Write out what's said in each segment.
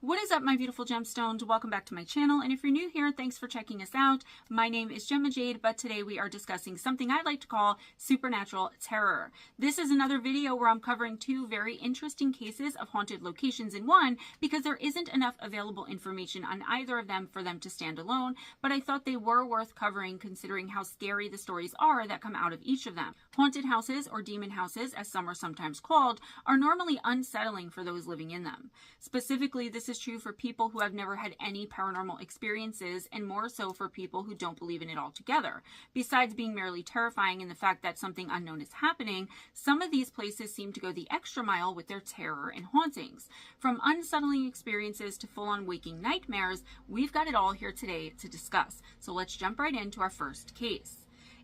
What is up, my beautiful gemstones? Welcome back to my channel, and if you're new here, thanks for checking us out. My name is Gemma Jade, but today we are discussing something I like to call supernatural terror. This is another video where I'm covering two very interesting cases of haunted locations in one because there isn't enough available information on either of them for them to stand alone, but I thought they were worth covering considering how scary the stories are that come out of each of them. Haunted houses, or demon houses as some are sometimes called, are normally unsettling for those living in them. Specifically, this is true for people who have never had any paranormal experiences, and more so for people who don't believe in it altogether. Besides being merely terrifying in the fact that something unknown is happening, some of these places seem to go the extra mile with their terror and hauntings. From unsettling experiences to full-on waking nightmares, we've got it all here today to discuss. So let's jump right into our first case.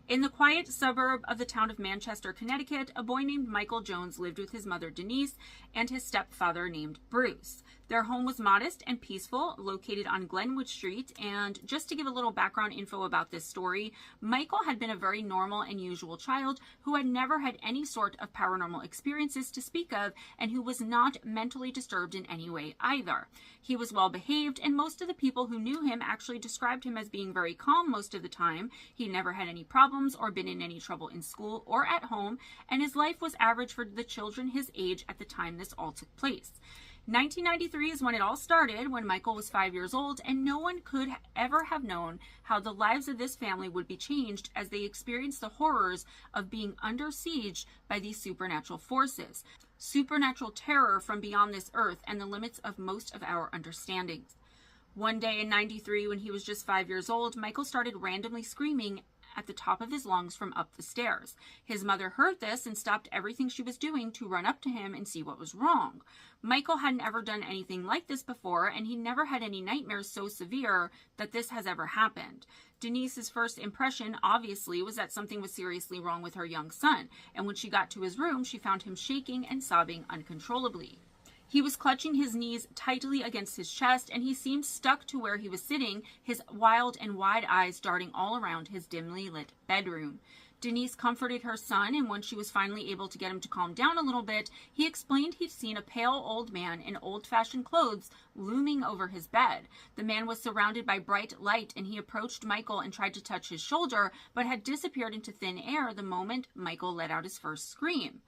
In the quiet suburb of the town of Manchester, Connecticut, a boy named Michael Jones lived with his mother Denise and his stepfather named Bruce. Their home was modest and peaceful, located on Glenwood Street, and just to give a little background info about this story, Michael had been a very normal and usual child who had never had any sort of paranormal experiences to speak of, and who was not mentally disturbed in any way either. He was well behaved, and most of the people who knew him actually described him as being very calm most of the time. He never had any problems or been in any trouble in school or at home, and his life was average for the children his age at the time this all took place. 1993 is when it all started, when Michael was 5 years old, and no one could ever have known how the lives of this family would be changed as they experienced the horrors of being under siege by these supernatural forces. Supernatural terror from beyond this earth and the limits of most of our understandings. One day in 93, when he was just 5 years old, Michael started randomly screaming at the top of his lungs from up the stairs. His mother heard this and stopped everything she was doing to run up to him and see what was wrong. Michael hadn't ever done anything like this before, and he never had any nightmares so severe that this has ever happened. Denise's first impression, obviously, was that something was seriously wrong with her young son, and when she got to his room, she found him shaking and sobbing uncontrollably. He was clutching his knees tightly against his chest, and he seemed stuck to where he was sitting, his wild and wide eyes darting all around his dimly lit bedroom. Denise comforted her son, and when she was finally able to get him to calm down a little bit, he explained he'd seen a pale old man in old-fashioned clothes looming over his bed. The man was surrounded by bright light, and he approached Michael and tried to touch his shoulder, but had disappeared into thin air the moment Michael let out his first scream.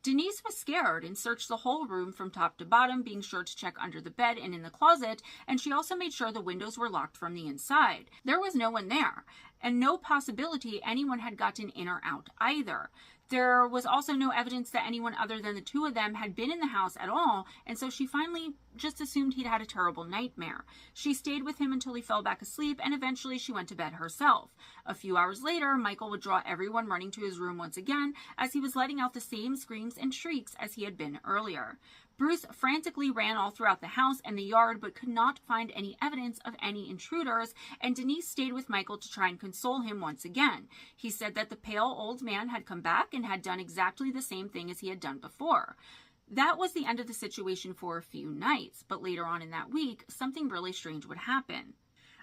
Denise was scared and searched the whole room from top to bottom, being sure to check under the bed and in the closet, and she also made sure the windows were locked from the inside. There was no one there, and no possibility anyone had gotten in or out either. There was also no evidence that anyone other than the two of them had been in the house at all, and so she finally just assumed he'd had a terrible nightmare. She stayed with him until he fell back asleep, and eventually she went to bed herself. A few hours later, Michael would draw everyone running to his room once again, as he was letting out the same screams and shrieks as he had been earlier. Bruce frantically ran all throughout the house and the yard, but could not find any evidence of any intruders, and Denise stayed with Michael to try and console him once again. He said that the pale old man had come back and had done exactly the same thing as he had done before. That was the end of the situation for a few nights, but later on in that week, something really strange would happen.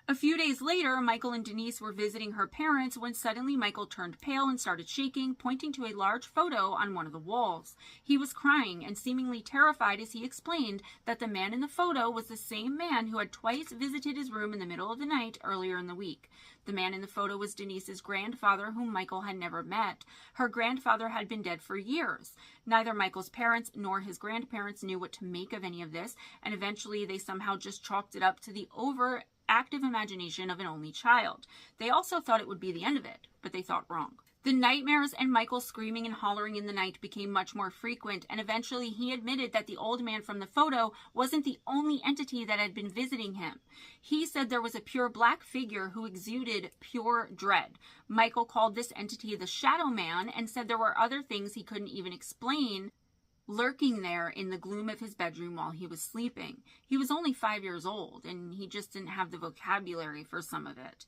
A few days later, Michael and Denise were visiting her parents when suddenly Michael turned pale and started shaking, pointing to a large photo on one of the walls. He was crying and seemingly terrified as he explained that the man in the photo was the same man who had twice visited his room in the middle of the night earlier in the week. The man in the photo was Denise's grandfather, whom Michael had never met. Her grandfather had been dead for years. Neither Michael's parents nor his grandparents knew what to make of any of this, and eventually they somehow just chalked it up to the overactive imagination of an only child. They also thought it would be the end of it, but they thought wrong. The nightmares and Michael screaming and hollering in the night became much more frequent, and eventually he admitted that the old man from the photo wasn't the only entity that had been visiting him. He said there was a pure black figure who exuded pure dread. Michael called this entity the Shadow Man and said there were other things he couldn't even explain lurking there in the gloom of his bedroom while he was sleeping. He was only 5 years old, and he just didn't have the vocabulary for some of it.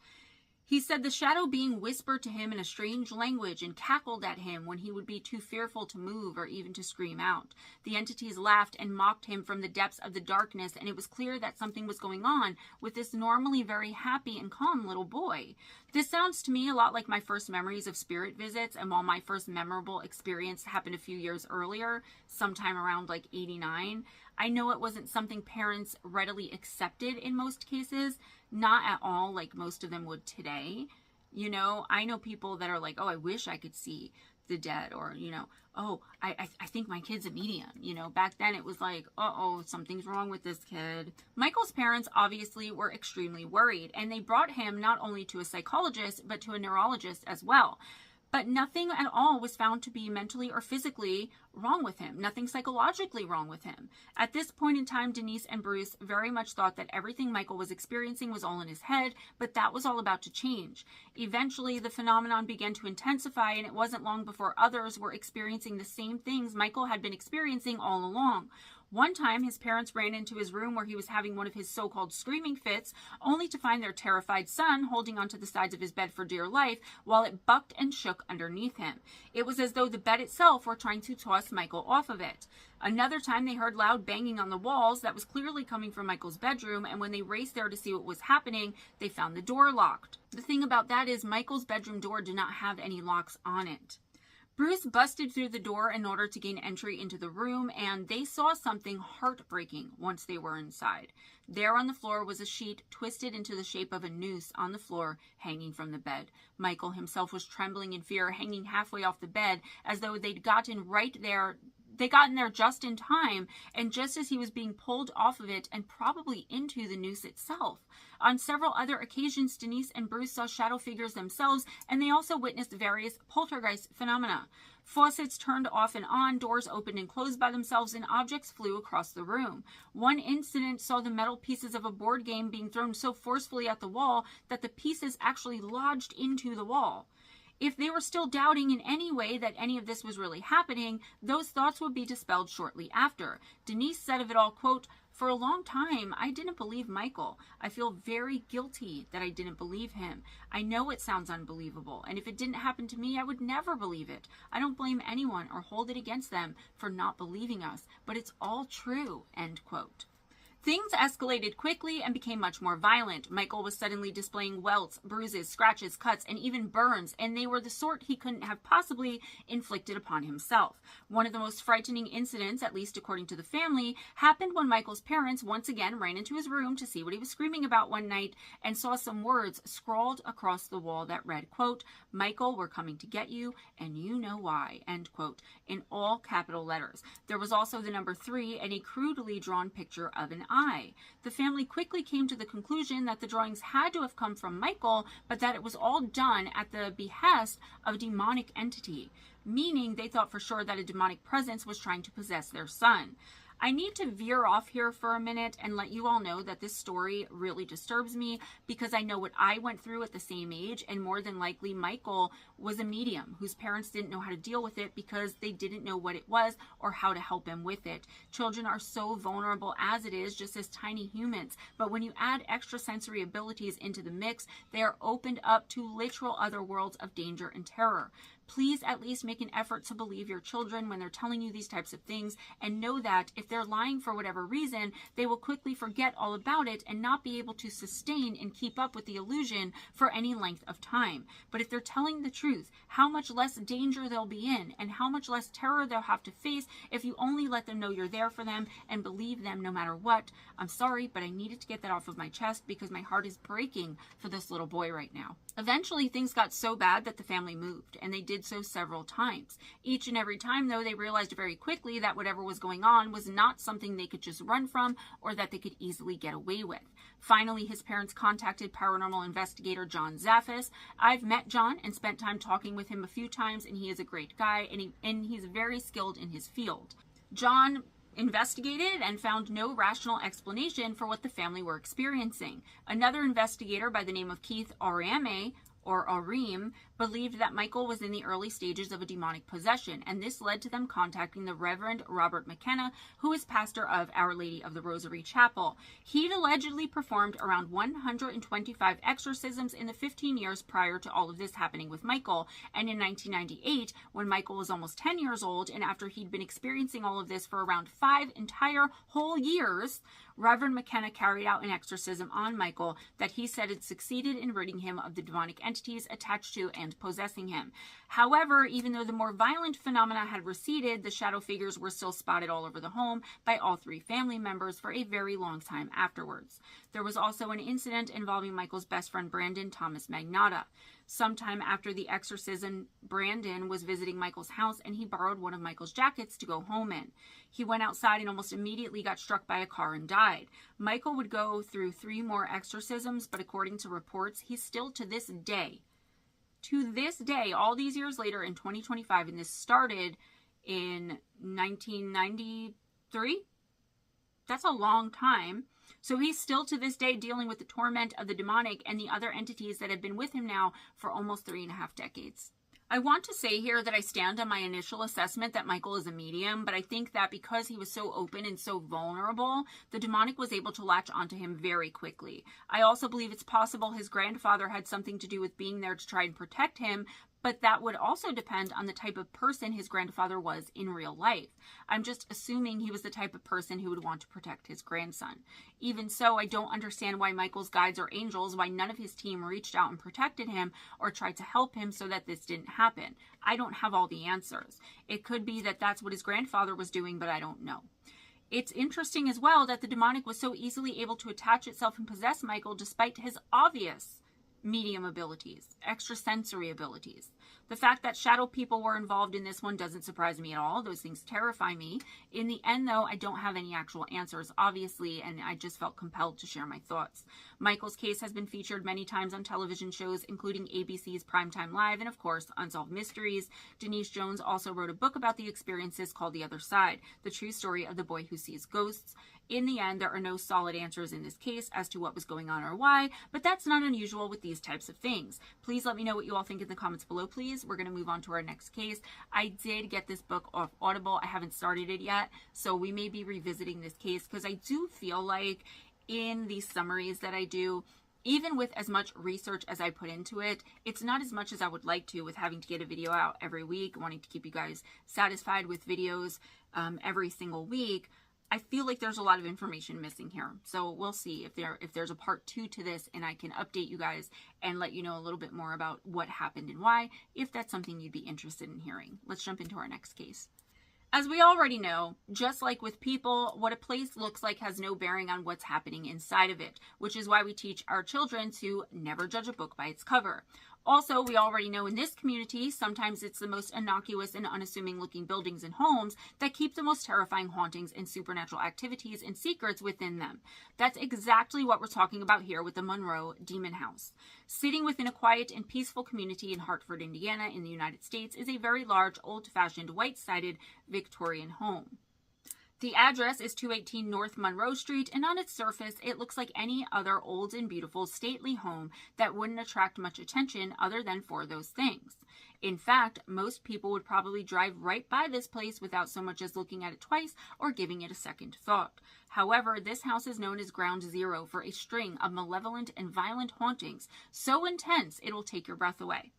He said the shadow being whispered to him in a strange language and cackled at him when he would be too fearful to move or even to scream out. The entities laughed and mocked him from the depths of the darkness, and it was clear that something was going on with this normally very happy and calm little boy. This sounds to me a lot like my first memories of spirit visits, and while my first memorable experience happened a few years earlier, sometime around like 89, I know it wasn't something parents readily accepted in most cases, not at all like most of them would today. You know, I know people that are like, oh, I wish I could see the dead, or, you know, oh, I think my kid's a medium. You know, back then it was like, uh-oh, something's wrong with this kid. Michael's parents obviously were extremely worried, and they brought him not only to a psychologist, but to a neurologist as well. But nothing at all was found to be mentally or physically wrong with him. Nothing psychologically wrong with him. At this point in time, Denise and Bruce very much thought that everything Michael was experiencing was all in his head, but that was all about to change. Eventually, the phenomenon began to intensify, and it wasn't long before others were experiencing the same things Michael had been experiencing all along. One time, his parents ran into his room where he was having one of his so-called screaming fits, only to find their terrified son holding onto the sides of his bed for dear life while it bucked and shook underneath him. It was as though the bed itself were trying to toss Michael off of it. Another time, they heard loud banging on the walls that was clearly coming from Michael's bedroom, and when they raced there to see what was happening, they found the door locked. The thing about that is Michael's bedroom door did not have any locks on it. Bruce busted through the door in order to gain entry into the room, and they saw something heartbreaking once they were inside. There on the floor was a sheet twisted into the shape of a noose on the floor, hanging from the bed. Michael himself was trembling in fear, hanging halfway off the bed, as though they'd gotten right there. They got in there just in time, and just as he was being pulled off of it and probably into the noose itself. On several other occasions, Denise and Bruce saw shadow figures themselves, and they also witnessed various poltergeist phenomena. Faucets turned off and on, doors opened and closed by themselves, and objects flew across the room. One incident saw the metal pieces of a board game being thrown so forcefully at the wall that the pieces actually lodged into the wall. If they were still doubting in any way that any of this was really happening, those thoughts would be dispelled shortly after. Denise said of it all, quote, "For a long time, I didn't believe Michael. I feel very guilty that I didn't believe him. I know it sounds unbelievable, and if it didn't happen to me, I would never believe it. I don't blame anyone or hold it against them for not believing us, but it's all true," end quote. Things escalated quickly and became much more violent. Michael was suddenly displaying welts, bruises, scratches, cuts, and even burns, and they were the sort he couldn't have possibly inflicted upon himself. One of the most frightening incidents, at least according to the family, happened when Michael's parents once again ran into his room to see what he was screaming about one night and saw some words scrawled across the wall that read, quote, "Michael, we're coming to get you, and you know why," end quote, in all capital letters. There was also the number 3 and a crudely drawn picture of an eye. The family quickly came to the conclusion that the drawings had to have come from Michael, but that it was all done at the behest of a demonic entity, meaning they thought for sure that a demonic presence was trying to possess their son. I need to veer off here for a minute and let you all know that this story really disturbs me because I know what I went through at the same age, and more than likely Michael was a medium whose parents didn't know how to deal with it because they didn't know what it was or how to help him with it. Children are so vulnerable as it is, just as tiny humans, but when you add extrasensory abilities into the mix, they are opened up to literal other worlds of danger and terror. Please at least make an effort to believe your children when they're telling you these types of things, and know that if they're lying for whatever reason, they will quickly forget all about it and not be able to sustain and keep up with the illusion for any length of time. But if they're telling the truth, how much less danger they'll be in and how much less terror they'll have to face if you only let them know you're there for them and believe them no matter what. I'm sorry, but I needed to get that off of my chest because my heart is breaking for this little boy right now. Eventually, things got so bad that the family moved, and they did so several times. Each and every time, though, they realized very quickly that whatever was going on was not something they could just run from or that they could easily get away with. Finally, his parents contacted paranormal investigator John Zaffis. I've met John and spent time talking with him a few times, and he is a great guy, and he's very skilled in his field. John investigated and found no rational explanation for what the family were experiencing. Another investigator by the name of Keith Arim believed that Michael was in the early stages of a demonic possession, and this led to them contacting the Reverend Robert McKenna, who is pastor of Our Lady of the Rosary Chapel. He'd allegedly performed around 125 exorcisms in the 15 years prior to all of this happening with Michael, and in 1998, when Michael was almost 10 years old, and after he'd been experiencing all of this for around 5 entire whole years, Reverend McKenna carried out an exorcism on Michael that he said had succeeded in ridding him of the demonic entities attached to and and possessing him. However, even though the more violent phenomena had receded, the shadow figures were still spotted all over the home by all three family members for a very long time afterwards. There was also an incident involving Michael's best friend Brandon Thomas Magnotta. Sometime after the exorcism, Brandon was visiting Michael's house and he borrowed one of Michael's jackets to go home in. He went outside and almost immediately got struck by a car and died. Michael would go through 3 more exorcisms, but according to reports, he's still to this day, all these years later in 2025, and this started in 1993. That's a long time. So he's still to this day dealing with the torment of the demonic and the other entities that have been with him now for almost 3.5 decades. I want to say here that I stand on my initial assessment that Michael is a medium, but I think that because he was so open and so vulnerable, the demonic was able to latch onto him very quickly. I also believe it's possible his grandfather had something to do with being there to try and protect him, but that would also depend on the type of person his grandfather was in real life. I'm just assuming he was the type of person who would want to protect his grandson. Even so, I don't understand why Michael's guides or angels, why none of his team reached out and protected him or tried to help him so that this didn't happen. I don't have all the answers. It could be that that's what his grandfather was doing, but I don't know. It's interesting as well that the demonic was so easily able to attach itself and possess Michael despite his obvious medium abilities, extrasensory abilities. The fact that shadow people were involved in this one doesn't surprise me at all. Those things terrify me. In the end, though, I don't have any actual answers, obviously, and I just felt compelled to share my thoughts. Michael's case has been featured many times on television shows, including ABC's Primetime Live and, of course, Unsolved Mysteries. Denise Jones also wrote a book about the experiences called The Other Side, the true story of the boy who sees ghosts. In the end, there are no solid answers in this case as to what was going on or why, but that's not unusual with these types of things. Please let me know what you all think in the comments below, please. We're going to move on to our next case. I did get this book off Audible. I haven't started it yet, so we may be revisiting this case because I do feel like in these summaries that I do, even with as much research as I put into it, it's not as much as I would like to with having to get a video out every week, wanting to keep you guys satisfied with videos every single week. I feel like there's a lot of information missing here. So we'll see if there's a part 2 to this and I can update you guys and let you know a little bit more about what happened and why, if that's something you'd be interested in hearing. Let's jump into our next case. As we already know, just like with people, what a place looks like has no bearing on what's happening inside of it, which is why we teach our children to never judge a book by its cover. Also, we already know in this community, sometimes it's the most innocuous and unassuming looking buildings and homes that keep the most terrifying hauntings and supernatural activities and secrets within them. That's exactly what we're talking about here with the Monroe Demon House. Sitting within a quiet and peaceful community in Hartford, Indiana in the United States is a very large, old-fashioned, white-sided Victorian home. The address is 218 North Monroe Street, and on its surface, it looks like any other old and beautiful stately home that wouldn't attract much attention other than for those things. In fact, most people would probably drive right by this place without so much as looking at it twice or giving it a second thought. However, this house is known as Ground Zero for a string of malevolent and violent hauntings so intense it'll take your breath away.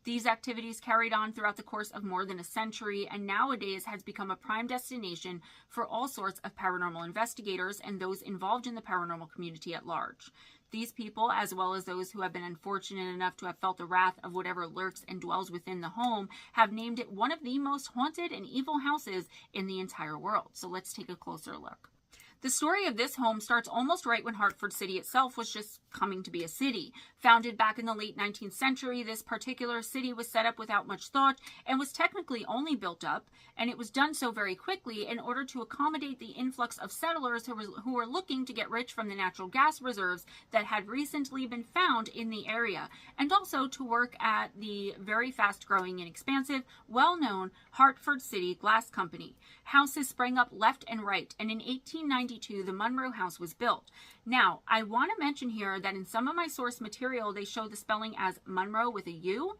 These activities carried on throughout the course of more than a century and nowadays has become a prime destination for all sorts of paranormal investigators and those involved in the paranormal community at large. These people, as well as those who have been unfortunate enough to have felt the wrath of whatever lurks and dwells within the home, have named it one of the most haunted and evil houses in the entire world. So let's take a closer look. The story of this home starts almost right when Hartford City itself was just coming to be a city. Founded back in the late 19th century, this particular city was set up without much thought and was technically only built up, and it was done so very quickly in order to accommodate the influx of settlers who were looking to get rich from the natural gas reserves that had recently been found in the area, and also to work at the very fast-growing and expansive, well-known Hartford City Glass Company. Houses sprang up left and right, and in 1892, the Monroe House was built. Now, I want to mention here that in some of my source material, they show the spelling as Monroe with a U,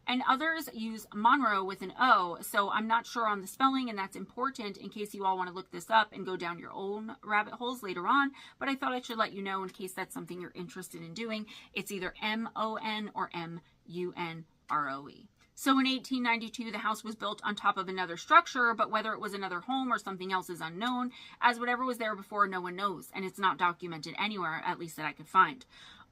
and others use Monroe with an O, so I'm not sure on the spelling, and that's important in case you all want to look this up and go down your own rabbit holes later on, but I thought I should let you know in case that's something you're interested in doing. It's either M-O-N or M-U-N-R-O-E. So in 1892, the house was built on top of another structure, but whether it was another home or something else is unknown, as whatever was there before, no one knows, and it's not documented anywhere, at least that I could find.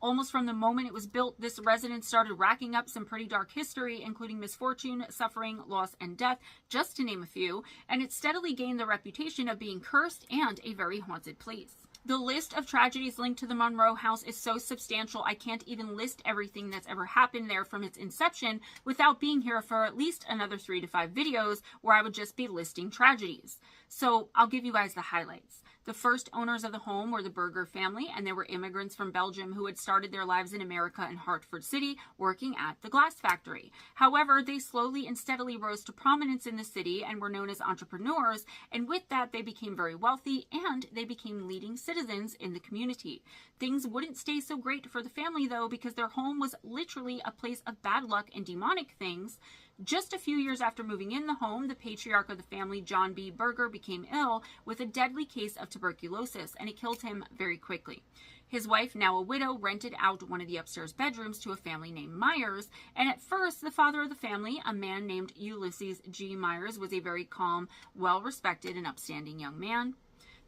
Almost from the moment it was built, this residence started racking up some pretty dark history, including misfortune, suffering, loss, and death, just to name a few, and it steadily gained the reputation of being cursed and a very haunted place. The list of tragedies linked to the Monroe house is so substantial I can't even list everything that's ever happened there from its inception without being here for at least another 3 to 5 videos where I would just be listing tragedies. So I'll give you guys the highlights. The first owners of the home were the Berger family, and they were immigrants from Belgium who had started their lives in America in Hartford City, working at the glass factory. However, they slowly and steadily rose to prominence in the city and were known as entrepreneurs, and with that, they became very wealthy, and they became leading citizens in the community. Things wouldn't stay so great for the family, though, because their home was literally a place of bad luck and demonic things. Just a few years after moving in the home, the patriarch of the family, John B. Berger, became ill with a deadly case of tuberculosis, and it killed him very quickly. His wife, now a widow, rented out one of the upstairs bedrooms to a family named Myers, and at first, the father of the family, a man named Ulysses G. Myers, was a very calm, well-respected, and upstanding young man.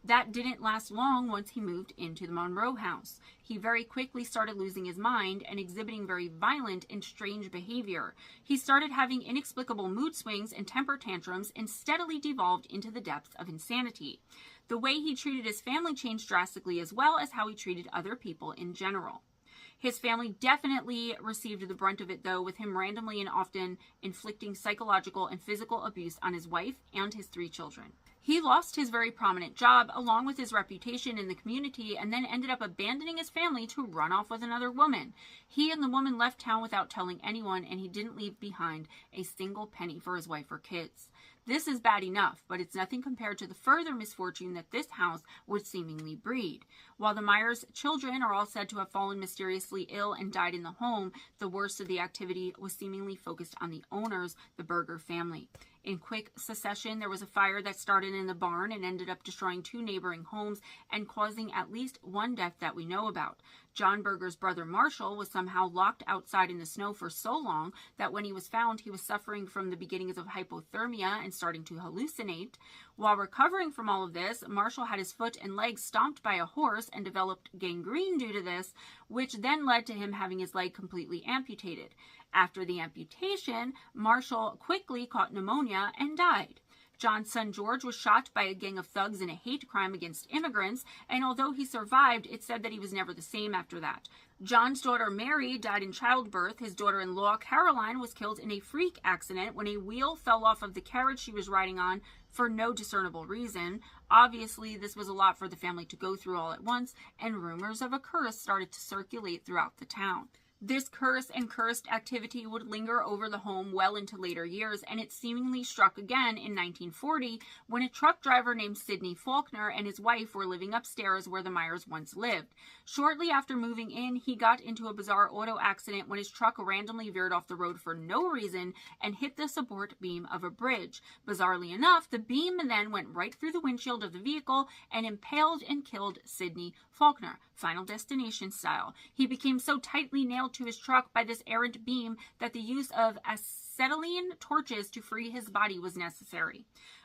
That didn't last long once he moved into the Monroe house. He very quickly started losing his mind and exhibiting very violent and strange behavior. He started having inexplicable mood swings and temper tantrums and steadily devolved into the depths of insanity. The way he treated his family changed drastically, as well as how he treated other people in general. His family definitely received the brunt of it, though, with him randomly and often inflicting psychological and physical abuse on his wife and his 3 children. He lost his very prominent job along with his reputation in the community, and then ended up abandoning his family to run off with another woman. He and the woman left town without telling anyone, and he didn't leave behind a single penny for his wife or kids. This is bad enough, but it's nothing compared to the further misfortune that this house would seemingly breed. While the Myers children are all said to have fallen mysteriously ill and died in the home, the worst of the activity was seemingly focused on the owners, the Berger family. In quick succession, there was a fire that started in the barn and ended up destroying 2 neighboring homes and causing at least 1 death that we know about. John Berger's brother Marshall was somehow locked outside in the snow for so long that when he was found, he was suffering from the beginnings of hypothermia and starting to hallucinate. While recovering from all of this, Marshall had his foot and legs stomped by a horse and developed gangrene due to this, which then led to him having his leg completely amputated. After the amputation, Marshall quickly caught pneumonia and died. John's son George was shot by a gang of thugs in a hate crime against immigrants, and although he survived, it's said that he was never the same after that. John's daughter Mary died in childbirth. His daughter-in-law Caroline was killed in a freak accident when a wheel fell off of the carriage she was riding on for no discernible reason. Obviously, this was a lot for the family to go through all at once, and rumors of a curse started to circulate throughout the town. This curse and cursed activity would linger over the home well into later years, and it seemingly struck again in 1940 when a truck driver named Sidney Faulkner and his wife were living upstairs where the Myers once lived. Shortly after moving in, he got into a bizarre auto accident when his truck randomly veered off the road for no reason and hit the support beam of a bridge. Bizarrely enough, the beam then went right through the windshield of the vehicle and impaled and killed Sidney Faulkner, Final Destination style. He became so tightly nailed to his truck by this errant beam that the use of acetylene torches to free his body was necessary.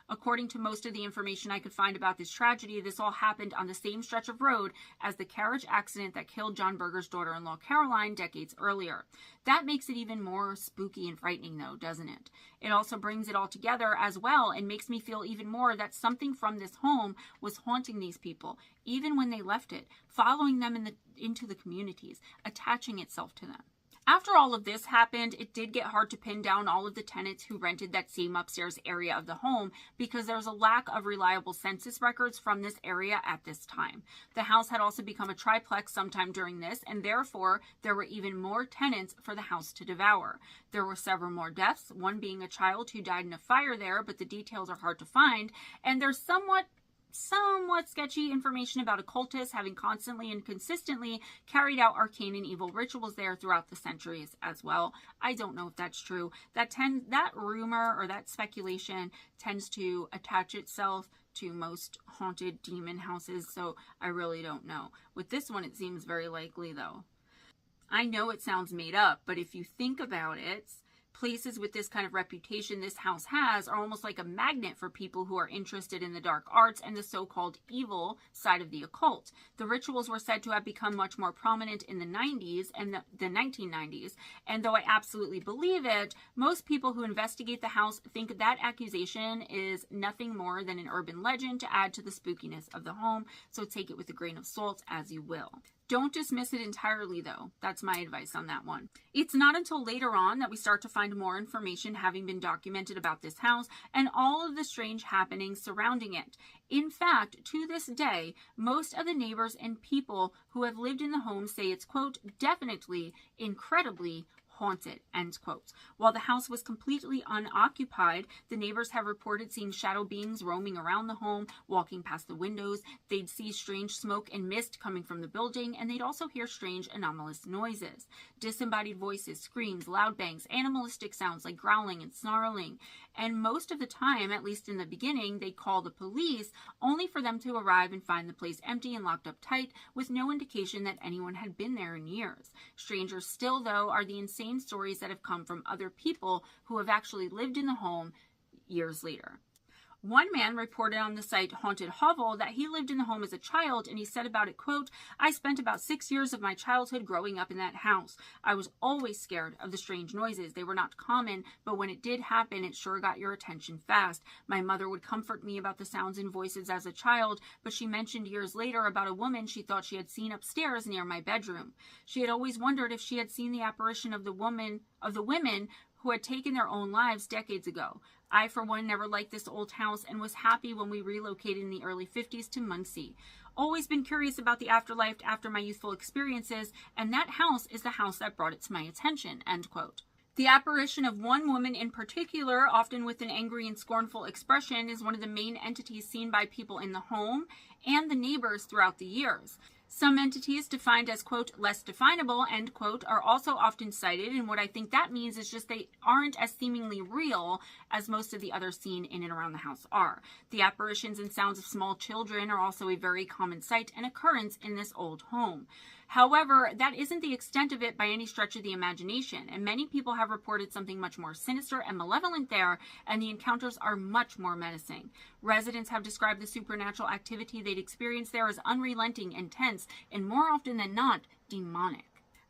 According to most of the information I could find about this tragedy, this all happened on the same stretch of road as the carriage accident that killed John Berger's daughter-in-law Caroline decades earlier. That makes it even more spooky and frightening, though, doesn't it? It also brings it all together as well and makes me feel even more that something from this home was haunting these people, even when they left it, following them into the communities, attaching itself to them. After all of this happened, it did get hard to pin down all of the tenants who rented that same upstairs area of the home because there was a lack of reliable census records from this area at this time. The house had also become a triplex sometime during this, and therefore there were even more tenants for the house to devour. There were several more deaths, one being a child who died in a fire there, but the details are hard to find, and there's somewhat sketchy information about occultists having constantly and consistently carried out arcane and evil rituals there throughout the centuries as well. I don't know if that's true. That rumor or that speculation tends to attach itself to most haunted demon houses, so I really don't know. With this one, it seems very likely, though. I know it sounds made up, but if you think about it, Places with this kind of reputation this house has are almost like a magnet for people who are interested in the dark arts and the so-called evil side of the occult. The rituals were said to have become much more prominent in the 90s and the 1990s, and though I absolutely believe it, most people who investigate the house think that accusation is nothing more than an urban legend to add to the spookiness of the home, so take it with a grain of salt as you will. Don't dismiss it entirely, though. That's my advice on that one. It's not until later on that we start to find more information having been documented about this house and all of the strange happenings surrounding it. In fact, to this day, most of the neighbors and people who have lived in the home say it's, quote, definitely, incredibly haunted, end quote. While the house was completely unoccupied, the neighbors have reported seeing shadow beings roaming around the home, walking past the windows. They'd see strange smoke and mist coming from the building, and they'd also hear strange anomalous noises. Disembodied voices, screams, loud bangs, animalistic sounds like growling and snarling. And most of the time, at least in the beginning, they'd call the police, only for them to arrive and find the place empty and locked up tight, with no indication that anyone had been there in years. Strangers still, though, are the insane stories that have come from other people who have actually lived in the home years later. One man reported on the site Haunted Hovel that he lived in the home as a child, and he said about it, quote, I spent about 6 years of my childhood growing up in that house. I was always scared of the strange noises. They were not common, but when it did happen, it sure got your attention fast. My mother would comfort me about the sounds and voices as a child, but she mentioned years later about a woman she thought she had seen upstairs near my bedroom. She had always wondered if she had seen the apparition of the women who had taken their own lives decades ago. I, for one, never liked this old house and was happy when we relocated in the early 50s to Muncie. Always been curious about the afterlife after my youthful experiences, and that house is the house that brought it to my attention, end quote. The apparition of one woman in particular, often with an angry and scornful expression, is one of the main entities seen by people in the home and the neighbors throughout the years. Some entities defined as, quote, less definable, end quote, are also often cited, and what I think that means is just they aren't as seemingly real as most of the others seen in and around the house are. The apparitions and sounds of small children are also a very common sight and occurrence in this old home. However, that isn't the extent of it by any stretch of the imagination, and many people have reported something much more sinister and malevolent there, and the encounters are much more menacing. Residents have described the supernatural activity they'd experienced there as unrelenting, intense, and more often than not, demonic.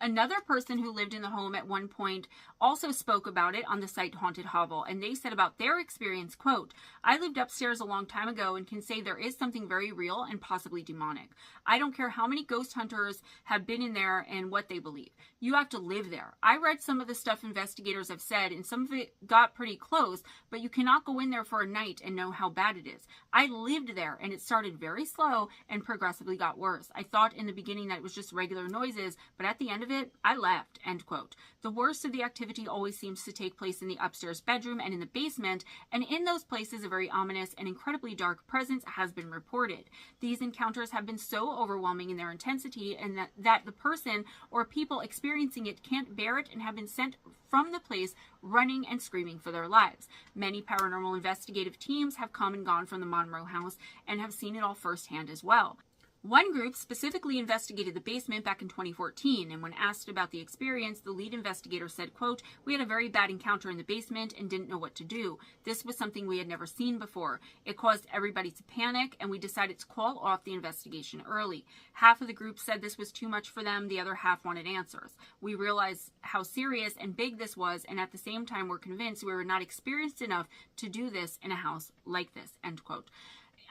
Another person who lived in the home at one point also spoke about it on the site Haunted Hovel, and they said about their experience, quote, I lived upstairs a long time ago and can say there is something very real and possibly demonic. I don't care how many ghost hunters have been in there and what they believe. You have to live there. I read some of the stuff investigators have said, and some of it got pretty close, but you cannot go in there for a night and know how bad it is. I lived there, and it started very slow and progressively got worse. I thought in the beginning that it was just regular noises, but at the end of it, I left, end quote. The worst of the activity always seems to take place in the upstairs bedroom and in the basement, and in those places a very ominous and incredibly dark presence has been reported. These encounters have been so overwhelming in their intensity and that the person or people experiencing it can't bear it and have been sent from the place running and screaming for their lives. Many paranormal investigative teams have come and gone from the Monroe house and have seen it all firsthand as well. One group specifically investigated the basement back in 2014, and when asked about the experience, the lead investigator said, quote, we had a very bad encounter in the basement and didn't know what to do. This was something we had never seen before. It caused everybody to panic, and we decided to call off the investigation early. Half of the group said this was too much for them, the other half wanted answers. We realized how serious and big this was, and at the same time were convinced we were not experienced enough to do this in a house like this, end quote.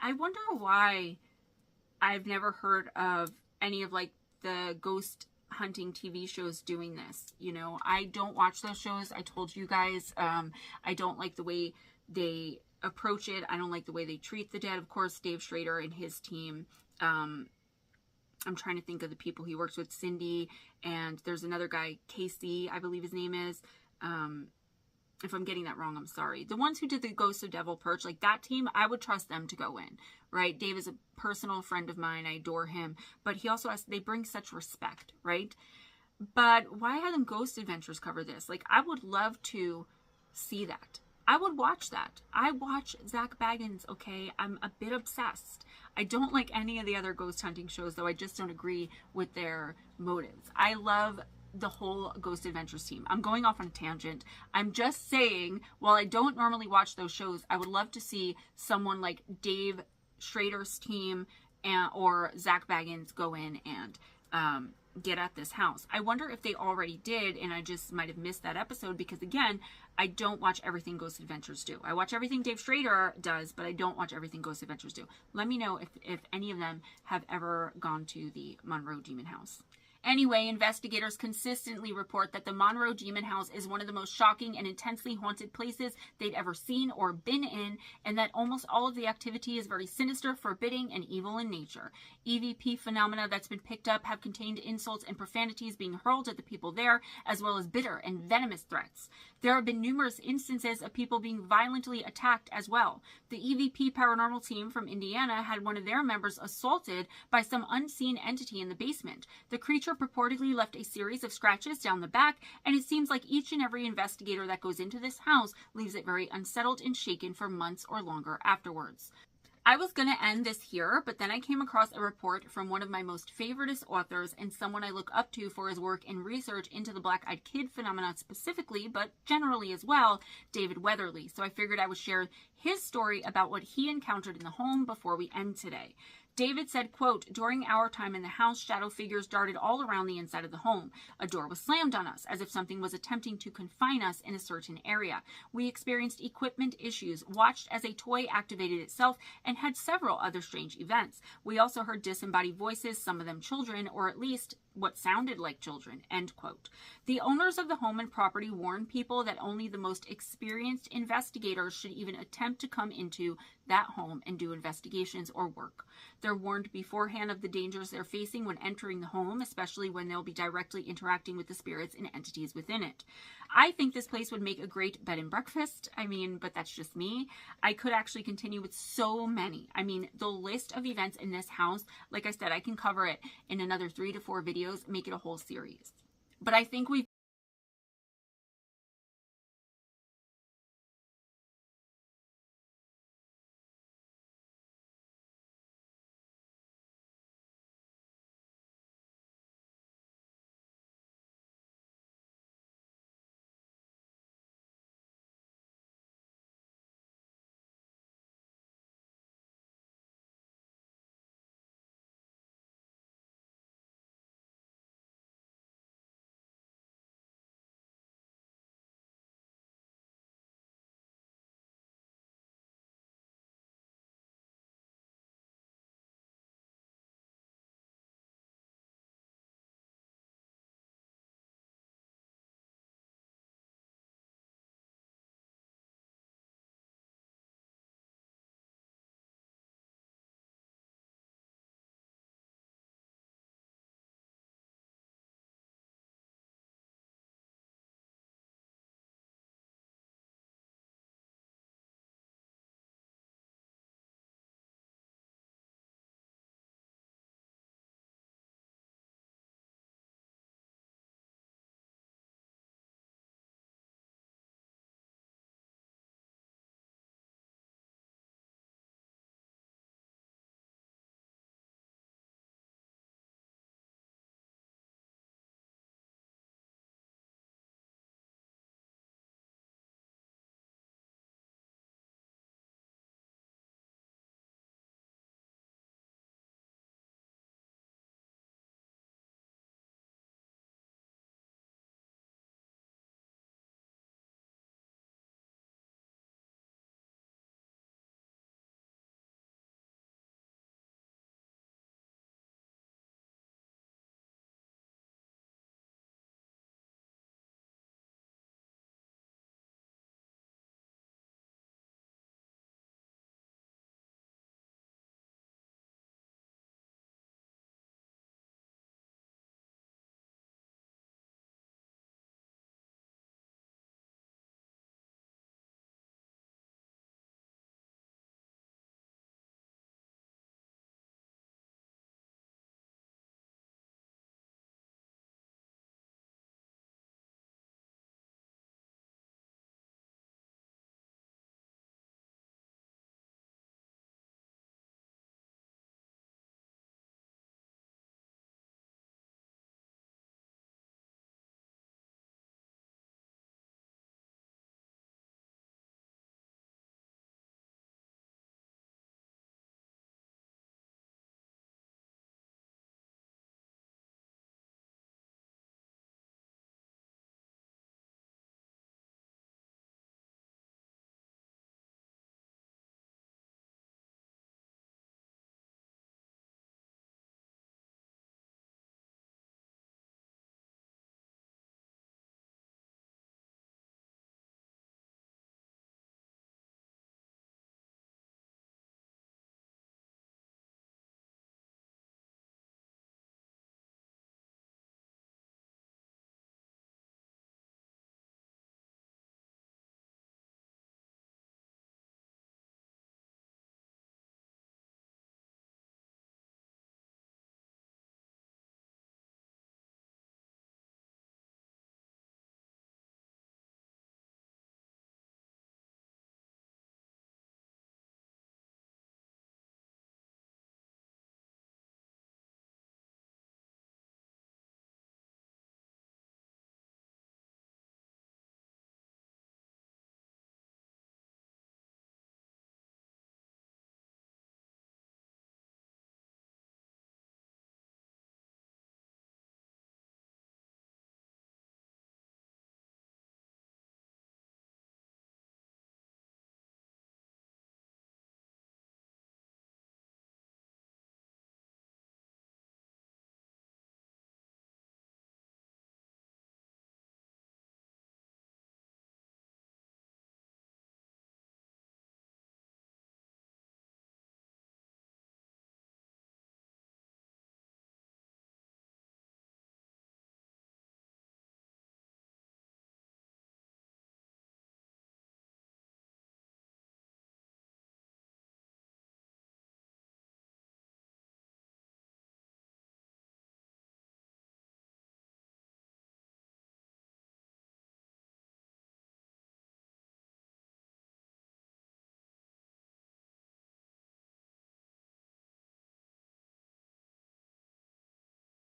I wonder why I've never heard of any of like the ghost hunting TV shows doing this. You know, I don't watch those shows. I told you guys, I don't like the way they approach it. I don't like the way they treat the dead. Of course, Dave Schrader and his team, I'm trying to think of the people he works with, Cindy, and there's another guy, Casey, I believe his name is. If I'm getting that wrong, I'm sorry. The ones who did the Ghost of Devil Perch, like that team, I would trust them to go in, right? Dave is a personal friend of mine. I adore him. But he also has, they bring such respect, right? But why haven't Ghost Adventures cover this? Like, I would love to see that. I would watch that. I watch Zach Baggins, okay? I'm a bit obsessed. I don't like any of the other ghost hunting shows, though I just don't agree with their motives. I love the whole Ghost Adventures team. I'm going off on a tangent. I'm just saying, while I don't normally watch those shows, I would love to see someone like Dave Schrader's team or Zach Baggins go in and get at this house. I wonder if they already did, and I just might have missed that episode because, again, I don't watch everything Ghost Adventures do. I watch everything Dave Schrader does, but I don't watch everything Ghost Adventures do. Let me know if any of them have ever gone to the Monroe Demon House. Anyway, investigators consistently report that the Monroe Demon House is one of the most shocking and intensely haunted places they'd ever seen or been in, and that almost all of the activity is very sinister, forbidding, and evil in nature. EVP phenomena that's been picked up have contained insults and profanities being hurled at the people there, as well as bitter and venomous threats. There have been numerous instances of people being violently attacked as well. The EVP paranormal team from Indiana had one of their members assaulted by some unseen entity in the basement. The creature purportedly left a series of scratches down the back, and it seems like each and every investigator that goes into this house leaves it very unsettled and shaken for months or longer afterwards. I was going to end this here, but then I came across a report from one of my most favoritist authors and someone I look up to for his work and research into the black-eyed kid phenomenon specifically, but generally as well, David Weatherly. So I figured I would share his story about what he encountered in the home before we end today. David said, quote, "During our time in the house, shadow figures darted all around the inside of the home. A door was slammed on us, as if something was attempting to confine us in a certain area. We experienced equipment issues, watched as a toy activated itself, and had several other strange events. We also heard disembodied voices, some of them children, or at least what sounded like children," end quote. The owners of the home and property warned people that only the most experienced investigators should even attempt to come into that home and do investigations or work. They're warned beforehand of the dangers they're facing when entering the home, especially when they'll be directly interacting with the spirits and entities within it. I think this place would make a great bed and breakfast. But that's just me. I could actually continue with so many. The list of events in this house, like I said, I can cover it in another 3 to 4 videos, make it a whole series. But I think we've